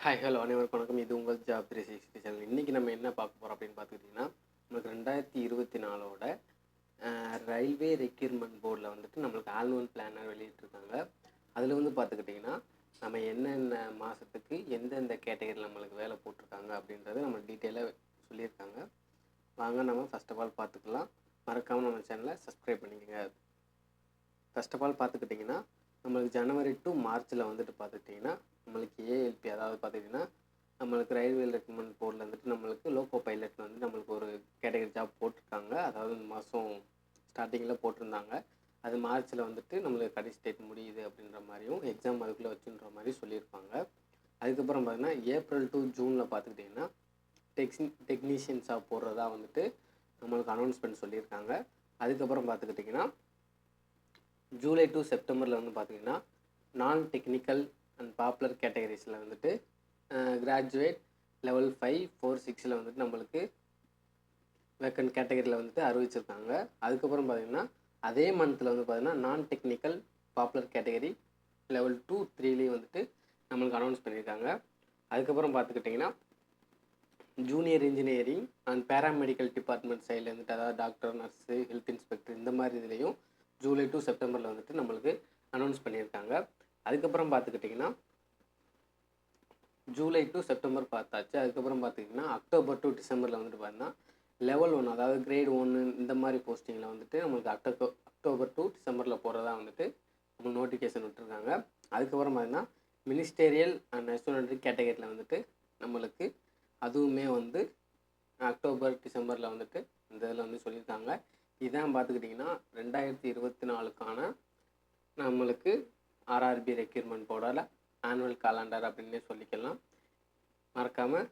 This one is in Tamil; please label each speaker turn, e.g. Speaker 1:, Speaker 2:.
Speaker 1: ஹாய் ஹலோ அனைவருக்கும் வணக்கம். இது உங்கள் ஜாப் 360 சேனல். இன்றைக்கி நம்ம என்ன பார்க்க போகிறோம் அப்படின்னு பார்த்துக்கிட்டிங்கன்னா, நம்மளுக்கு 2024ஓட ரயில்வே ரெக்யூர்மெண்ட் போர்டில் வந்துட்டு நம்மளுக்கு ஆனுவல் பிளானர் வெளியிட்டிருக்காங்க. அதில் வந்து பார்த்துக்கிட்டிங்கன்னா, நம்ம என்னென்ன மாதத்துக்கு எந்தெந்த கேட்டகரியில் நம்மளுக்கு வேலை போட்டிருக்காங்க அப்படின்றத நம்ம டீட்டெயிலாக சொல்லியிருக்காங்க. வாங்க நம்ம ஃபர்ஸ்ட் ஆஃப் ஆல் பார்த்துக்கலாம். மறக்காமல் நம்ம சேனலை சப்ஸ்கிரைப் பண்ணிக்கோங்க. ஃபர்ஸ்ட் ஆஃப் ஆல் பார்த்துக்கிட்டிங்கன்னா, நம்மளுக்கு ஜனவரி டு மார்ச்சில் வந்துட்டு பார்த்துக்கிட்டிங்கன்னா நம்மளுக்கு ஏஎல்பி, அதாவது பார்த்திங்கன்னா நம்மளுக்கு ரயில்வே ரெக்ரூட்மெண்ட் போர்டில் வந்துட்டு நம்மளுக்கு லோக்கோ பைலட் வந்து நம்மளுக்கு ஒரு கேட்டகரி ஜாப் போட்டிருக்காங்க. அதாவது இந்த மாதம் ஸ்டார்டிங்கில் போட்டிருந்தாங்க. அது மார்ச்சில் வந்துட்டு நம்மளுக்கு கடைசி டேட் முடியுது அப்படின்ற மாதிரியும் எக்ஸாம் அதுக்குள்ளே வச்சுன்ற மாதிரி சொல்லியிருப்பாங்க. அதுக்கப்புறம் பார்த்திங்கன்னா ஏப்ரல் டு ஜூனில் பார்த்துக்கிட்டிங்கன்னா டெக்னீஷியன்ஸாக போடுறதா வந்துட்டு நம்மளுக்கு அனௌன்ஸ்மெண்ட் சொல்லியிருக்காங்க. அதுக்கப்புறம் பார்த்துக்கிட்டிங்கன்னா ஜூலை டு செப்டம்பரில் வந்து பார்த்திங்கன்னா நான் டெக்னிக்கல் அண்ட் பாப்புலர் கேட்டகரிஸில் வந்துட்டு கிராஜுவேட் லெவல் 5, 4, 6 வந்துட்டு நம்மளுக்கு வேக்கன்ட் கேட்டகரியில் வந்துட்டு அறிவிச்சிருக்காங்க. அதுக்கப்புறம் பார்த்திங்கன்னா அதே மந்தில் வந்து பார்த்திங்கன்னா நான் டெக்னிக்கல் பாப்புலர் கேட்டகரி லெவல் 2, 3 வந்துட்டு நம்மளுக்கு அனௌன்ஸ் பண்ணியிருக்காங்க. அதுக்கப்புறம் பார்த்துக்கிட்டிங்கன்னா junior engineering and paramedical department சைடில் வந்துட்டு, அதாவது டாக்டர், நர்ஸு, ஹெல்த் இன்ஸ்பெக்டர் இந்த மாதிரி இதுலேயும் ஜூலை டு செப்டம்பரில் வந்துட்டு நம்மளுக்கு அனௌன்ஸ் பண்ணியிருக்காங்க. அதுக்கப்புறம் பார்த்துக்கிட்டிங்கன்னா ஜூலை டு செப்டம்பர் பார்த்தாச்சு. அதுக்கப்புறம் பார்த்திங்கன்னா அக்டோபர் டு டிசம்பரில் வந்துட்டு பார்த்தீங்கன்னா லெவல் 1, அதாவது கிரேட் 1 இந்த மாதிரி போஸ்டிங்கில் வந்துட்டு நம்மளுக்கு அக்டோபர் டு டிசம்பரில் போகிறதா வந்துட்டு நம்மளுக்கு நோட்டிஃபிகேஷன் விட்டுருக்காங்க. அதுக்கப்புறம் பார்த்திங்கன்னா மினிஸ்டேரியல் அண்ட் நேஷனல் கேட்டகரியில் வந்துட்டு நம்மளுக்கு அதுவுமே வந்து அக்டோபர் டிசம்பரில் வந்துட்டு இந்த இதில் வந்து சொல்லியிருக்காங்க. இதான் பார்த்துக்கிட்டிங்கன்னா 2024க்கான நம்மளுக்கு ஆர்ஆர்பி ரெக்யூர்மெண்ட் போர்டோட ஆனுவல் காலண்டர் அப்படின்னே சொல்லிக்கலாம். மறக்காமல்